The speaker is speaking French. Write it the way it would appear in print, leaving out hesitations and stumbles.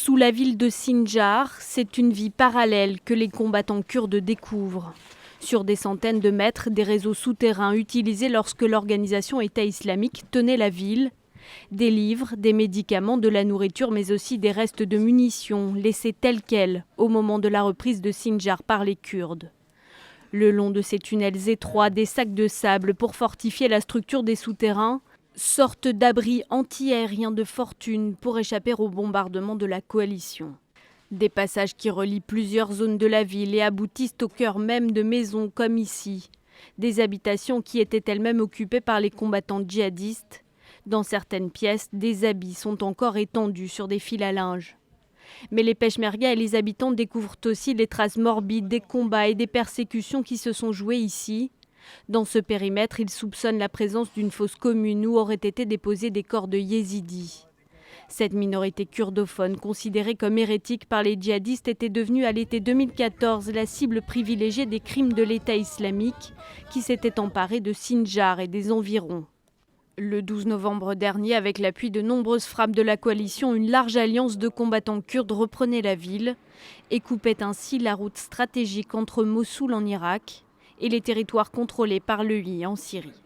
Sous la ville de Sinjar, c'est une vie parallèle que les combattants kurdes découvrent. Sur des centaines de mètres, des réseaux souterrains utilisés lorsque l'organisation État islamique tenait la ville. Des livres, des médicaments, de la nourriture, mais aussi des restes de munitions laissés tels quels au moment de la reprise de Sinjar par les Kurdes. Le long de ces tunnels étroits, des sacs de sable pour fortifier la structure des souterrains, sorte d'abri anti-aérien de fortune pour échapper au bombardement de la coalition. Des passages qui relient plusieurs zones de la ville et aboutissent au cœur même de maisons comme ici. Des habitations qui étaient elles-mêmes occupées par les combattants djihadistes. Dans certaines pièces, des habits sont encore étendus sur des fils à linge. Mais les Peshmerga et les habitants découvrent aussi les traces morbides des combats et des persécutions qui se sont jouées ici. Dans ce périmètre, ils soupçonnent la présence d'une fosse commune où auraient été déposés des corps de yézidis. Cette minorité kurdophone, considérée comme hérétique par les djihadistes, était devenue à l'été 2014 la cible privilégiée des crimes de l'État islamique qui s'était emparé de Sinjar et des environs. Le 12 novembre dernier, avec l'appui de nombreuses frappes de la coalition, une large alliance de combattants kurdes reprenait la ville et coupait ainsi la route stratégique entre Mossoul en Irak et les territoires contrôlés par l'EI en Syrie.